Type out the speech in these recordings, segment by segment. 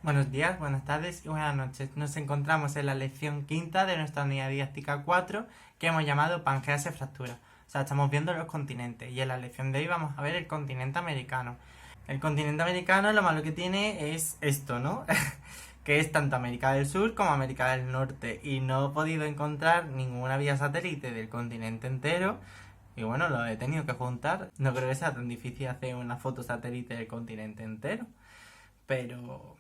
Buenos días, buenas tardes y buenas noches. Nos encontramos en la lección quinta de nuestra unidad didáctica 4 que hemos llamado Pangeas y fracturas. O sea, estamos viendo los continentes y en la lección de hoy vamos a ver el continente americano. El continente americano lo malo que tiene es esto, ¿no? Que es tanto América del Sur como América del Norte y no he podido encontrar ninguna vía satélite del continente entero. Y bueno, lo he tenido que juntar. No creo que sea tan difícil hacer una foto satélite del continente entero. Pero,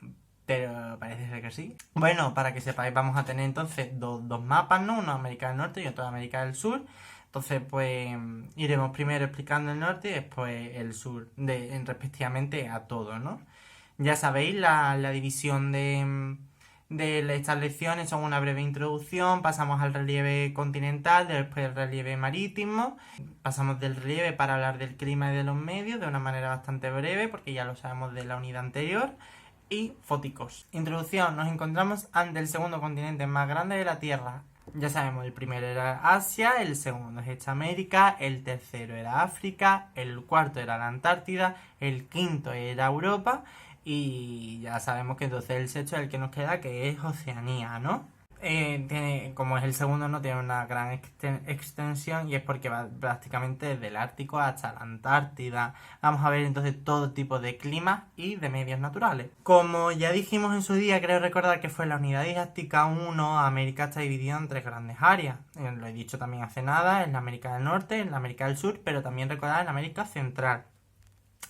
pero parece ser que sí. Bueno, para que sepáis, vamos a tener entonces dos mapas, ¿no? Uno América del Norte y otro América del Sur. Entonces, pues iremos primero explicando el norte y después el sur, respectivamente a todo, ¿no? Ya sabéis, la división de estas lecciones son una breve introducción, pasamos al relieve continental, después el relieve marítimo, pasamos del relieve para hablar del clima y de los medios de una manera bastante breve, porque ya lo sabemos de la unidad anterior, y fóticos. Introducción, nos encontramos ante el segundo continente más grande de la Tierra. Ya sabemos, el primero era Asia, el segundo es América, el tercero era África, el cuarto era la Antártida, el quinto era Europa y ya sabemos que entonces el sexto es el que nos queda, que es Oceanía, ¿no? Como es el segundo, no tiene una gran extensión y es porque va prácticamente desde el Ártico hasta la Antártida. Vamos a ver entonces todo tipo de climas y de medios naturales. Como ya dijimos en su día, creo recordar que fue la unidad didáctica 1, América está dividida en tres grandes áreas. Lo he dicho también hace nada, en la América del Norte, en la América del Sur, pero también recordar en la América Central,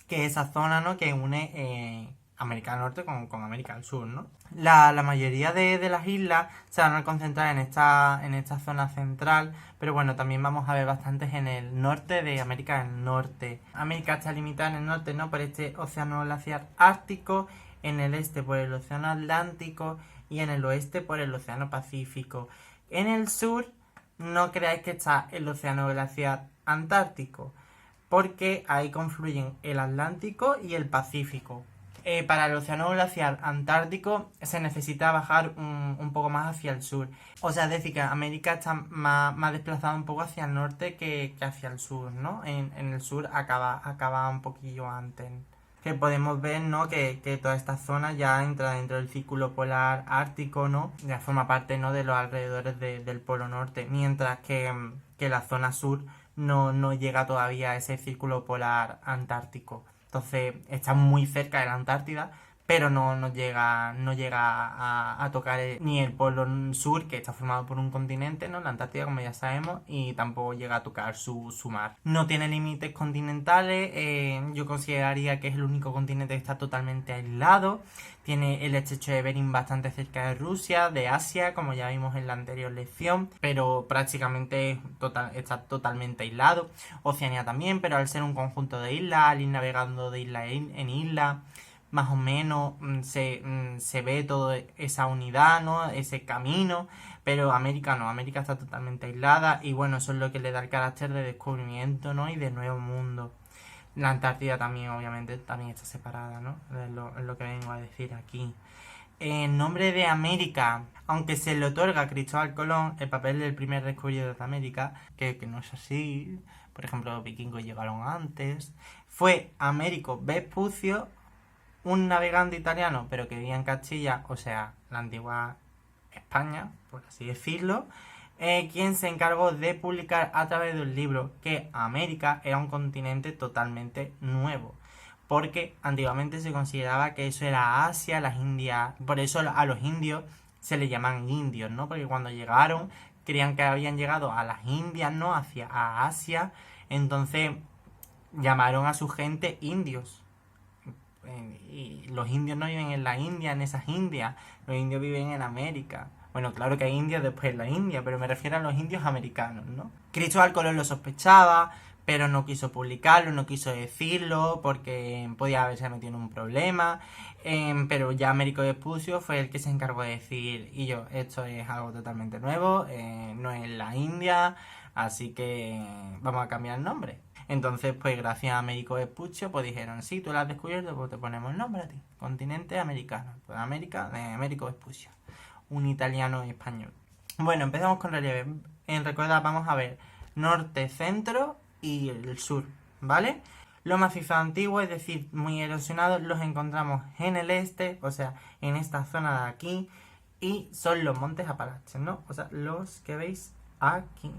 que es esa zona, ¿no?, que une América del Norte con América del Sur, ¿no? La mayoría de las islas se van a concentrar en esta zona central, pero bueno, también vamos a ver bastantes en el norte de América del Norte. América está limitada en el norte, ¿no?, por este océano glaciar ártico, en el este por el océano Atlántico y en el oeste por el océano Pacífico. En el sur no creáis que está el océano glaciar antártico, porque ahí confluyen el Atlántico y el Pacífico. Para el océano glaciar antártico se necesita bajar un poco más hacia el sur. O sea, es decir, que América está más desplazada un poco hacia el norte que hacia el sur, ¿no? En el sur acaba un poquillo antes. Que podemos ver, ¿no?, que toda esta zona ya entra dentro del círculo polar ártico, ¿no? Ya forma parte, ¿no?, de los alrededores del polo norte. Mientras que la zona sur no llega todavía a ese círculo polar antártico. Entonces está muy cerca de la Antártida, pero no llega a tocar ni el polo sur, que está formado por un continente, ¿no?, la Antártida, como ya sabemos, y tampoco llega a tocar su mar. No tiene límites continentales, yo consideraría que es el único continente que está totalmente aislado. Tiene el estrecho de Bering bastante cerca de Rusia, de Asia, como ya vimos en la anterior lección, pero prácticamente está totalmente aislado. Oceanía también, pero al ser un conjunto de islas, al ir navegando de isla en isla, más o menos se ve toda esa unidad, ¿no?, ese camino, pero América no, América está totalmente aislada y bueno, eso es lo que le da el carácter de descubrimiento, ¿no?, y de nuevo mundo. La Antártida también, obviamente, también está separada, ¿no? Es lo que vengo a decir aquí. En nombre de América, aunque se le otorga a Cristóbal Colón el papel del primer descubridor de América, que no es así, por ejemplo, los vikingos llegaron antes, fue Américo Vespucio, un navegante italiano, pero que vivía en Castilla, o sea, la antigua España, por así decirlo, quien se encargó de publicar a través de un libro que América era un continente totalmente nuevo, porque antiguamente se consideraba que eso era Asia, las Indias, por eso a los indios se les llaman indios, ¿no?, porque cuando llegaron creían que habían llegado a las Indias, ¿no?, a Asia, entonces llamaron a su gente indios. Y los indios no viven en la India, en esas Indias, los indios viven en América. Bueno, claro que hay indios después en la India, pero me refiero a los indios americanos, ¿no? Cristóbal Colón lo sospechaba, pero no quiso publicarlo, no quiso decirlo, porque podía haberse metido en un problema. Pero ya Américo Vespucio fue el que se encargó de decir, y yo, esto es algo totalmente nuevo, no es la India, así que vamos a cambiar el nombre. Entonces, pues gracias a Américo Vespucio, pues dijeron, sí, tú lo has descubierto, pues te ponemos el nombre a ti. Continente americano. Pues América, Américo Vespucio. Un italiano y español. Bueno, empezamos con relieve. En recuerda, vamos a ver norte, centro y el sur, ¿vale? Los macizos antiguos, es decir, muy erosionados, los encontramos en el este, o sea, en esta zona de aquí, y son los montes Apalaches, ¿no? O sea, los que veis aquí.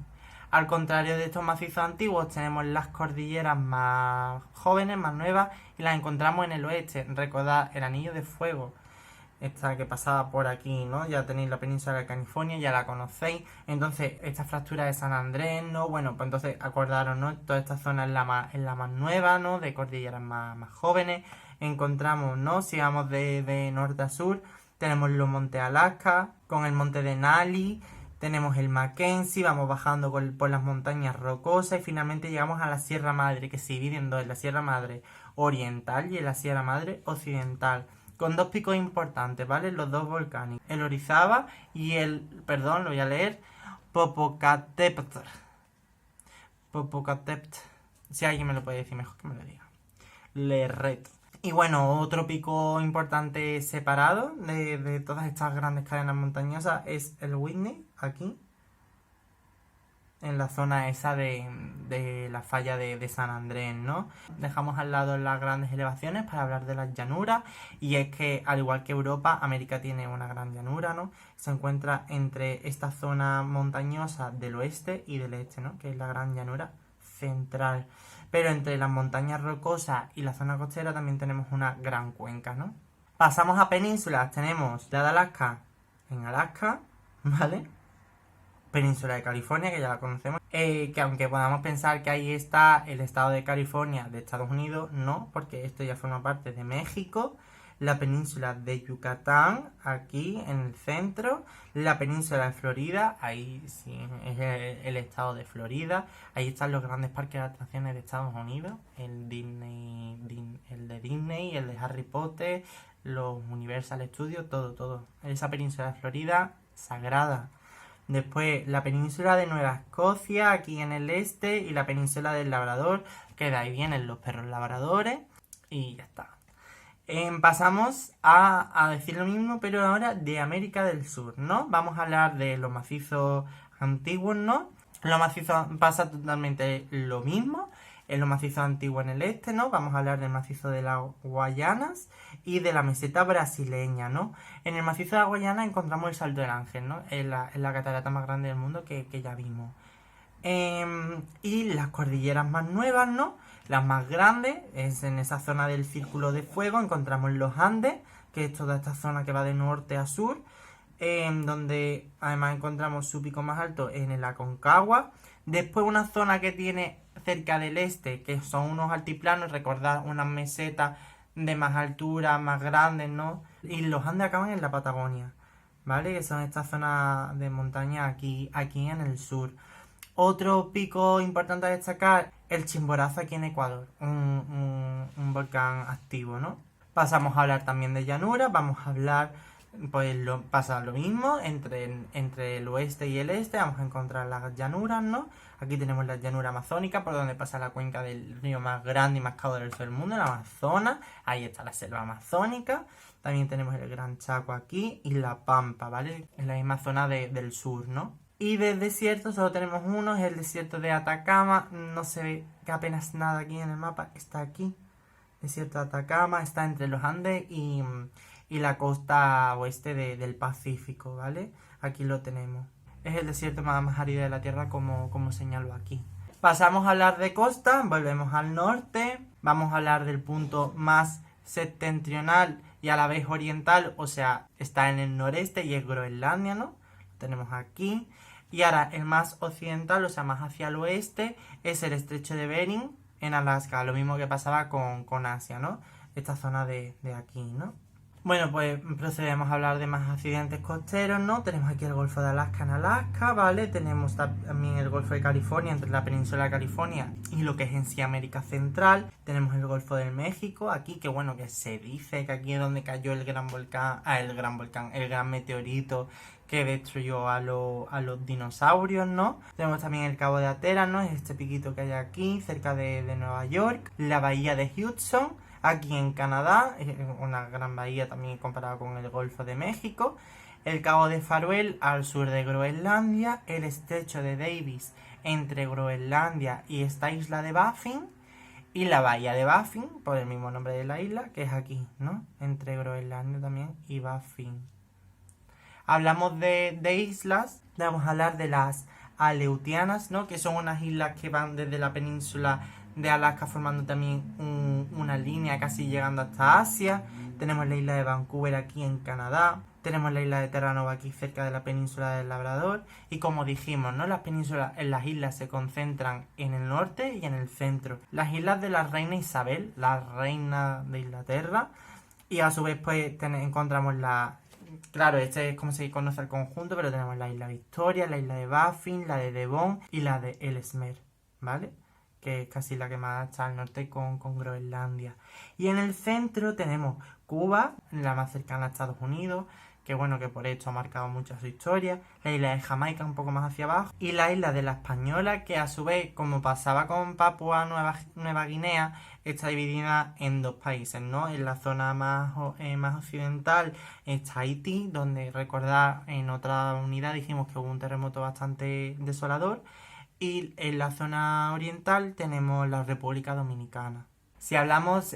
Al contrario de estos macizos antiguos, tenemos las cordilleras más jóvenes, más nuevas, y las encontramos en el oeste. Recordad el Anillo de Fuego, esta que pasaba por aquí, ¿no? Ya tenéis la península de California, ya la conocéis. Entonces, esta fractura de San Andrés, ¿no? Bueno, pues entonces acordaros, ¿no? Toda esta zona es la más nueva, ¿no? De cordilleras más jóvenes. Encontramos, ¿no? Si vamos de norte a sur, tenemos los montes Alaska, con el monte Denali, tenemos el Mackenzie, vamos bajando por las montañas rocosas y finalmente llegamos a la Sierra Madre, que se divide en dos, en la Sierra Madre Oriental y en la Sierra Madre Occidental, con dos picos importantes, ¿vale? Los dos volcanes, el Orizaba y perdón, lo voy a leer, Popocatépetl. Popocatépetl. Si alguien me lo puede decir mejor que me lo diga. Le reto. Y bueno, otro pico importante separado de todas estas grandes cadenas montañosas es el Whitney, aquí, en la zona esa de la falla de San Andrés, ¿no? Dejamos al lado las grandes elevaciones para hablar de las llanuras, y es que, al igual que Europa, América tiene una gran llanura, ¿no? Se encuentra entre esta zona montañosa del oeste y del este, ¿no? Que es la gran llanura central. Pero entre las montañas rocosas y la zona costera también tenemos una gran cuenca, ¿no? Pasamos a penínsulas, tenemos la de Alaska en Alaska, ¿vale? Península de California, que ya la conocemos, que aunque podamos pensar que ahí está el estado de California de Estados Unidos, no, porque esto ya forma parte de México. La península de Yucatán, aquí en el centro, la península de Florida, ahí sí es el estado de Florida, ahí están los grandes parques de atracciones de Estados Unidos, el de Disney, el de Harry Potter, los Universal Studios, todo. Esa península de Florida, sagrada. Después la península de Nueva Escocia, aquí en el este, y la península del Labrador, que de ahí vienen los perros labradores, y ya está. Pasamos a decir lo mismo, pero ahora de América del Sur, ¿no? Vamos a hablar de los macizos antiguos, ¿no? Los macizos pasa totalmente lo mismo. En los macizos antiguos en el este, ¿no? Vamos a hablar del macizo de las Guayanas y de la meseta brasileña, ¿no? En el macizo de las Guayanas encontramos el Salto del Ángel, ¿no? Es la catarata más grande del mundo que ya vimos. Y las cordilleras más nuevas, ¿no? Las más grandes, es en esa zona del Círculo de Fuego, encontramos los Andes, que es toda esta zona que va de norte a sur, donde además encontramos su pico más alto en el Aconcagua. Después una zona que tiene cerca del este, que son unos altiplanos, recordad, unas mesetas de más altura, más grandes, ¿no? Y los Andes acaban en la Patagonia, ¿vale? Que son estas zonas de montaña aquí en el sur. Otro pico importante a destacar, el Chimborazo aquí en Ecuador, un volcán activo, ¿no? Pasamos a hablar también de llanuras, vamos a hablar, pues pasa lo mismo, entre el oeste y el este vamos a encontrar las llanuras, ¿no? Aquí tenemos la llanura amazónica, por donde pasa la cuenca del río más grande y más caudaloso del mundo, el Amazonas, ahí está la selva amazónica, también tenemos el Gran Chaco aquí y la Pampa, ¿vale? En la misma zona del sur, ¿no? Y de desierto solo tenemos uno, es el desierto de Atacama, no se ve apenas nada aquí en el mapa, está aquí, desierto de Atacama, está entre los Andes y la costa oeste del Pacífico, ¿vale? Aquí lo tenemos. Es el desierto más árido de la Tierra, como señalo aquí. Pasamos a hablar de costa, volvemos al norte, vamos a hablar del punto más septentrional y a la vez oriental, o sea, está en el noreste y es Groenlandia, ¿no? Lo tenemos aquí. Y ahora el más occidental, o sea, más hacia el oeste, es el estrecho de Bering en Alaska, lo mismo que pasaba con Asia, ¿no? Esta zona de aquí, ¿no? Bueno, pues procedemos a hablar de más accidentes costeros, ¿no? Tenemos aquí el Golfo de Alaska en Alaska, ¿vale? Tenemos también el Golfo de California entre la península de California y lo que es en sí América Central. Tenemos el Golfo del México, aquí, que bueno, que se dice que aquí es donde cayó el gran meteorito que destruyó a los dinosaurios, ¿no? Tenemos también el Cabo de Hatteras, ¿no? Es este piquito que hay aquí, cerca de Nueva York. La bahía de Hudson, aquí en Canadá, es una gran bahía también comparada con el Golfo de México. El Cabo de Farewell al sur de Groenlandia. El estrecho de Davis entre Groenlandia y esta isla de Baffin. Y la bahía de Baffin, por el mismo nombre de la isla, que es aquí, ¿no? Entre Groenlandia también y Baffin. Hablamos de islas, vamos a hablar de las Aleutianas, ¿no? Que son unas islas que van desde la península de Alaska formando también una línea casi llegando hasta Asia. Tenemos la isla de Vancouver aquí en Canadá. Tenemos la isla de Terranova aquí cerca de la península del Labrador. Y como dijimos, ¿no? Las islas se concentran en el norte y en el centro. Las islas de la reina Isabel, la reina de Inglaterra. Y a su vez pues encontramos Claro, este es como se conoce el conjunto, pero tenemos la isla Victoria, la isla de Baffin, la de Devon y la de Ellesmere, ¿vale? Que es casi la que más está al norte con Groenlandia. Y en el centro tenemos Cuba, la más cercana a Estados Unidos, que bueno, que por esto ha marcado mucho su historia, la isla de Jamaica un poco más hacia abajo, y la isla de la Española, que a su vez, como pasaba con Papua Nueva Guinea, está dividida en dos países, ¿no? En la zona más occidental está Haití, donde recordad en otra unidad dijimos que hubo un terremoto bastante desolador, y en la zona oriental tenemos la República Dominicana. Si hablamos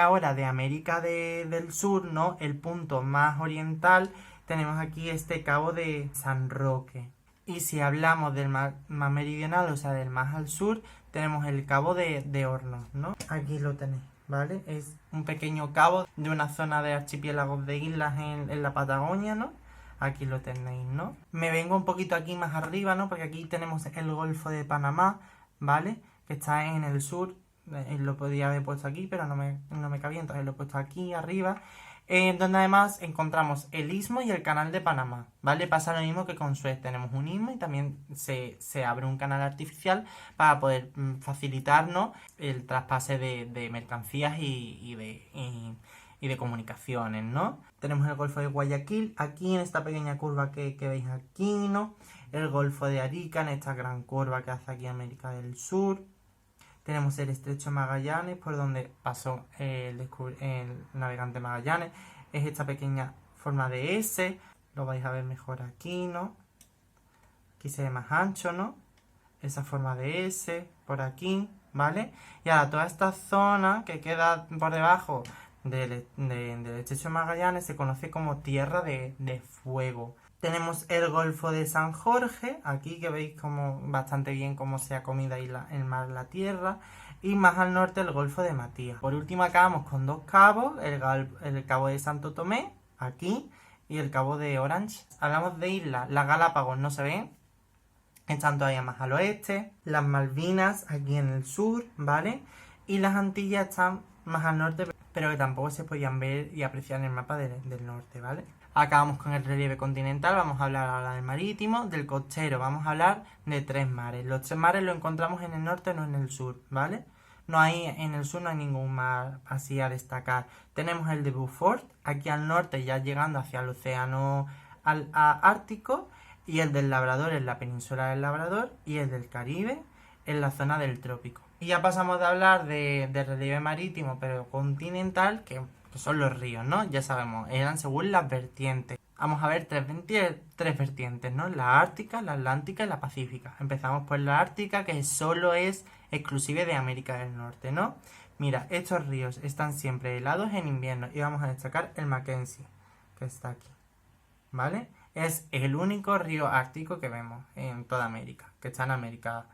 ahora de América del Sur, ¿no? El punto más oriental, tenemos aquí este cabo de San Roque. Y si hablamos del más meridional, o sea, del más al sur, tenemos el cabo de Hornos, ¿no? Aquí lo tenéis, ¿vale? Es un pequeño cabo de una zona de archipiélagos de islas en la Patagonia, ¿no? Aquí lo tenéis, ¿no? Me vengo un poquito aquí más arriba, ¿no? Porque aquí tenemos el Golfo de Panamá, ¿vale? Que está en el sur. Lo podría haber puesto aquí, pero no me cabía, entonces lo he puesto aquí arriba. Donde además encontramos el istmo y el canal de Panamá, ¿vale? Pasa lo mismo que con Suez, tenemos un istmo y también se abre un canal artificial para poder facilitarnos el traspase de mercancías y de comunicaciones, ¿no? Tenemos el Golfo de Guayaquil, aquí en esta pequeña curva que veis aquí, ¿no? El Golfo de Arica, en esta gran curva que hace aquí América del Sur. Tenemos el Estrecho de Magallanes, por donde pasó el navegante Magallanes. Es esta pequeña forma de S. Lo vais a ver mejor aquí, ¿no? Aquí se ve más ancho, ¿no? Esa forma de S, por aquí, ¿vale? Y ahora toda esta zona que queda por debajo del Estrecho de Magallanes se conoce como Tierra de Fuego. Tenemos el Golfo de San Jorge, aquí que veis como bastante bien cómo se ha comido ahí el mar, la tierra. Y más al norte el Golfo de Matías. Por último acabamos con dos cabos, el Cabo de Santo Tomé, aquí, y el Cabo de Orange. Hablamos de islas, las Galápagos no se ven, están todavía más al oeste. Las Malvinas aquí en el sur, ¿vale? Y las Antillas están más al norte, pero que tampoco se podían ver y apreciar en el mapa del norte, ¿vale? Acabamos con el relieve continental, vamos a hablar ahora del marítimo, del costero, vamos a hablar de tres mares. Los tres mares los encontramos en el norte, no en el sur, ¿vale? En el sur no hay ningún mar así a destacar. Tenemos el de Beaufort, aquí al norte ya llegando hacia el océano Ártico, y el del Labrador en la península del Labrador, y el del Caribe en la zona del trópico. Y ya pasamos de hablar de relieve marítimo, pero continental, que son los ríos, ¿no? Ya sabemos, eran según las vertientes. Vamos a ver tres vertientes, ¿no? La ártica, la atlántica y la pacífica. Empezamos por la ártica, que solo es exclusiva de América del Norte, ¿no? Mira, estos ríos están siempre helados en invierno y vamos a destacar el Mackenzie, que está aquí, ¿vale? Es el único río ártico que vemos en toda América, que está en América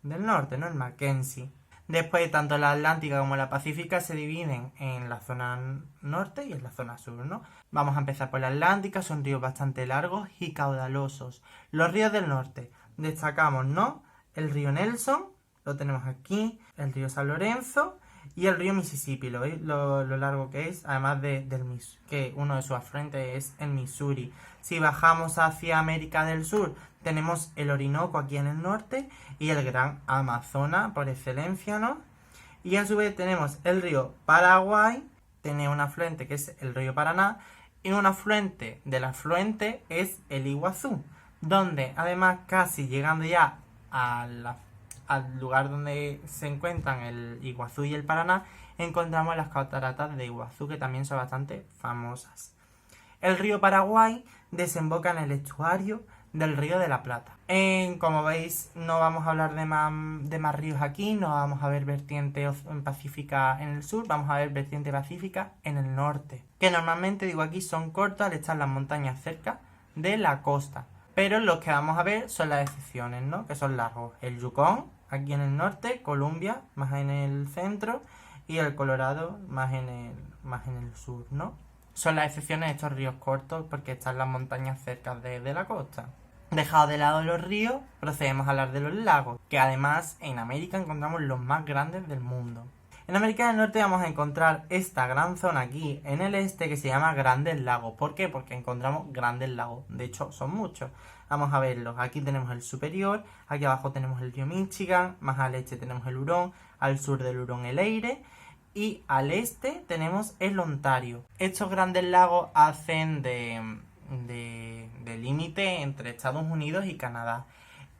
del Norte, ¿no? El Mackenzie. Después, tanto la Atlántica como la Pacífica se dividen en la zona norte y en la zona sur, ¿no? Vamos a empezar por la Atlántica, son ríos bastante largos y caudalosos. Los ríos del norte, destacamos, ¿no? El río Nelson, lo tenemos aquí, el río San Lorenzo y el río Mississippi, ¿lo veis? Lo largo que es, además que uno de sus afluentes es el Missouri. Si bajamos hacia América del Sur, tenemos el Orinoco aquí en el norte y el gran Amazonas por excelencia, ¿no? Y a su vez tenemos el río Paraguay, tiene un afluente que es el río Paraná, y un afluente del afluente es el Iguazú, donde además casi llegando ya al lugar donde se encuentran el Iguazú y el Paraná, encontramos las cataratas de Iguazú, que también son bastante famosas. El río Paraguay desemboca en el estuario del Río de la Plata. Como veis, no vamos a hablar de más ríos aquí, no vamos a ver vertiente pacífica en el sur, vamos a ver vertiente pacífica en el norte. Que normalmente, digo aquí, son cortos al estar las montañas cerca de la costa. Pero los que vamos a ver son las excepciones, ¿no? Que son largos. El Yukon, aquí en el norte, Columbia, más en el centro, y el Colorado, más en el sur, ¿no? Son las excepciones de estos ríos cortos porque están las montañas cerca de la costa. Dejado de lado los ríos, procedemos a hablar de los lagos, que además en América encontramos los más grandes del mundo. En América del Norte vamos a encontrar esta gran zona aquí en el este que se llama Grandes Lagos. ¿Por qué? Porque encontramos grandes lagos. De hecho, son muchos. Vamos a verlos. Aquí tenemos el superior, aquí abajo tenemos el río Michigan, más al este tenemos el Hurón, al sur del Hurón el Erie y al este tenemos el Ontario. Estos grandes lagos hacen de límite entre Estados Unidos y Canadá.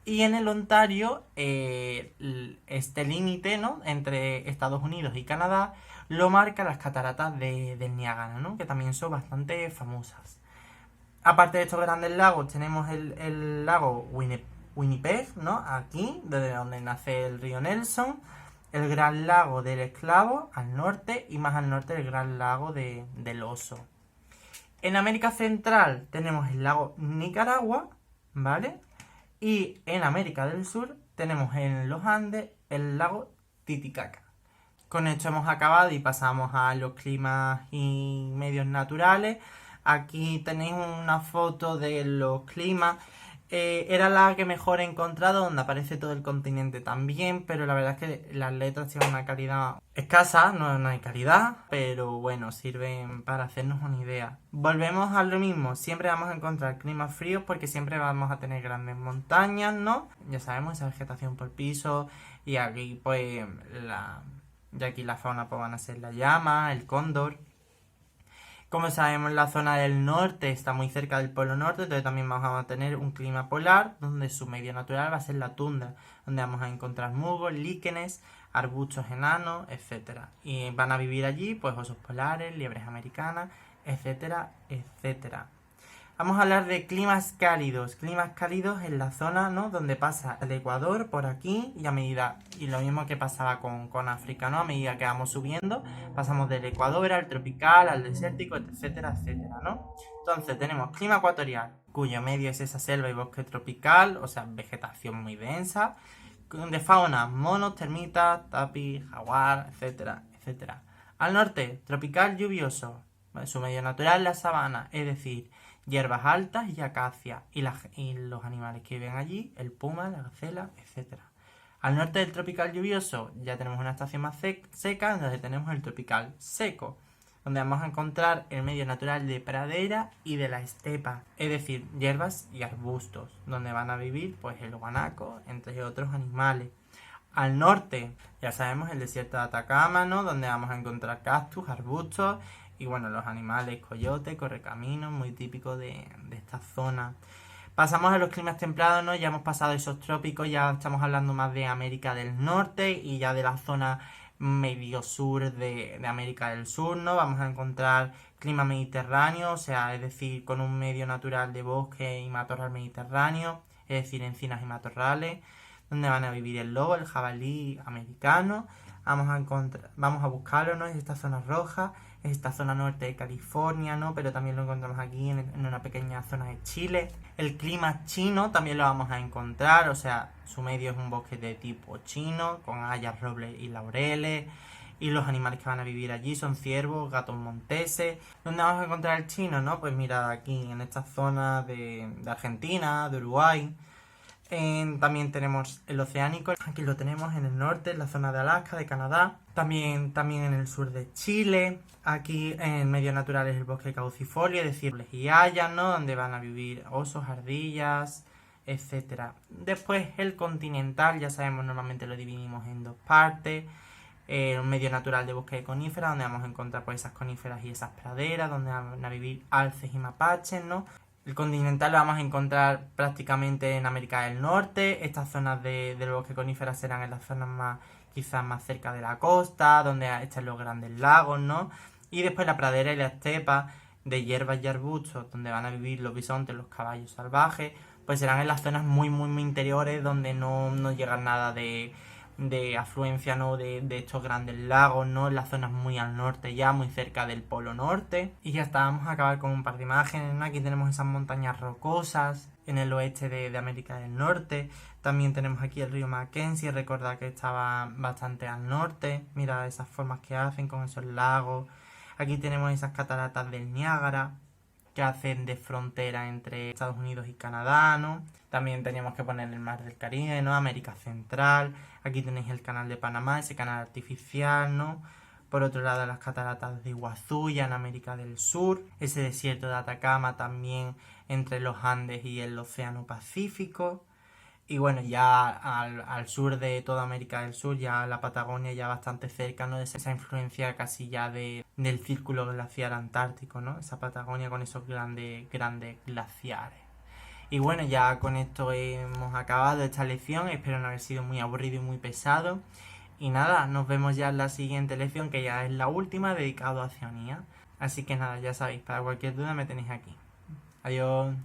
Y en el Ontario, este límite, ¿no?, entre Estados Unidos y Canadá lo marca las cataratas del Niágara, ¿no?, que también son bastante famosas. Aparte de estos grandes lagos, tenemos el lago Winnipeg, ¿no?, aquí, desde donde nace el río Nelson, el gran lago del Esclavo al norte y más al norte el gran lago del Oso. En América Central tenemos el lago Nicaragua, ¿vale? Y en América del Sur tenemos en los Andes el lago Titicaca. Con esto hemos acabado y pasamos a los climas y medios naturales. Aquí tenéis una foto de los climas. Era la que mejor he encontrado, donde aparece todo el continente también, pero la verdad es que las letras tienen una calidad escasa, no hay calidad, pero bueno, sirven para hacernos una idea. Volvemos a lo mismo, siempre vamos a encontrar climas fríos porque siempre vamos a tener grandes montañas, ¿no? Ya sabemos, esa vegetación por piso, y aquí pues la fauna pues van a ser la llama, el cóndor. Como sabemos, la zona del norte está muy cerca del polo norte, entonces también vamos a tener un clima polar, donde su medio natural va a ser la tundra, donde vamos a encontrar musgos, líquenes, arbustos enanos, etcétera. Y van a vivir allí pues osos polares, liebres americanas, etcétera, etcétera. Vamos a hablar de climas cálidos en la zona, ¿no?, donde pasa el Ecuador por aquí y lo mismo que pasaba con África, ¿no? A medida que vamos subiendo, pasamos del Ecuador al tropical, al desértico, etcétera, etcétera, ¿no? Entonces tenemos clima ecuatorial, cuyo medio es esa selva y bosque tropical, o sea, vegetación muy densa, de fauna, monos, termitas, tapis, jaguar, etcétera, etcétera. Al norte, tropical lluvioso, su medio natural la sabana, es decir, hierbas altas y acacias, y los animales que viven allí, el puma, la gacela, etc. Al norte del tropical lluvioso ya tenemos una estación más seca, donde tenemos el tropical seco, donde vamos a encontrar el medio natural de pradera y de la estepa, es decir, hierbas y arbustos, donde van a vivir pues el guanaco, entre otros animales. Al norte, ya sabemos, el desierto de Atacama, ¿no?, donde vamos a encontrar cactus, arbustos y bueno, los animales, coyote, correcaminos, muy típicos de esta zona. Pasamos a los climas templados, ¿no? Ya hemos pasado esos trópicos, ya estamos hablando más de América del Norte y ya de la zona medio sur de América del Sur, ¿no? Vamos a encontrar clima mediterráneo, o sea, es decir, con un medio natural de bosque y matorral mediterráneo, es decir, encinas y matorrales, donde van a vivir el lobo, el jabalí americano. Vamos a buscarlo, ¿no?, en estas zonas rojas, en esta zona norte de California, ¿no?, pero también lo encontramos aquí en una pequeña zona de Chile. El clima chino también lo vamos a encontrar, o sea, su medio es un bosque de tipo chino, con hayas, robles y laureles, y los animales que van a vivir allí son ciervos, gatos monteses. ¿Dónde vamos a encontrar el chino, no? Pues mira, aquí, en esta zona de Argentina, de Uruguay. También tenemos el oceánico, aquí lo tenemos en el norte, en la zona de Alaska, de Canadá. También en el sur de Chile. Aquí en el medio natural es el bosque caducifolio, es decir, y hayas, ¿no?, donde van a vivir osos, ardillas, etcétera. Después el continental, ya sabemos, normalmente lo dividimos en dos partes. Un medio natural de bosque de coníferas, donde vamos a encontrar pues esas coníferas y esas praderas, donde van a vivir alces y mapaches, ¿no? El continental lo vamos a encontrar prácticamente en América del Norte. Estas zonas del bosque conífera serán en las zonas quizás más cerca de la costa, donde están los grandes lagos, ¿no? Y después la pradera y la estepa de hierbas y arbustos, donde van a vivir los bisontes, los caballos salvajes, pues serán en las zonas muy interiores donde no llega nada de afluencia, ¿no? De estos grandes lagos, ¿no? En las zonas muy al norte ya, muy cerca del polo norte. Y ya está, vamos a acabar con un par de imágenes, ¿no? Aquí tenemos esas montañas rocosas en el oeste de América del Norte. También tenemos aquí el río Mackenzie, recordad que estaba bastante al norte. Mira esas formas que hacen con esos lagos. Aquí tenemos esas cataratas del Niágara que hacen de frontera entre Estados Unidos y Canadá, ¿no? También teníamos que poner el mar del Caribe, ¿no? América Central. Aquí tenéis el canal de Panamá, ese canal artificial, ¿no? Por otro lado, las cataratas de Iguazú, ya en América del Sur. Ese desierto de Atacama también entre los Andes y el Océano Pacífico. Y bueno, ya al sur de toda América del Sur, ya la Patagonia ya bastante cerca, ¿no? De esa influencia casi ya del círculo glaciar antártico, ¿no? Esa Patagonia con esos grandes glaciares. Y bueno, ya con esto hemos acabado esta lección. Espero no haber sido muy aburrido y muy pesado. Y nada, nos vemos ya en la siguiente lección, que ya es la última, dedicado a Oceanía. Así que nada, ya sabéis, para cualquier duda me tenéis aquí. Adiós.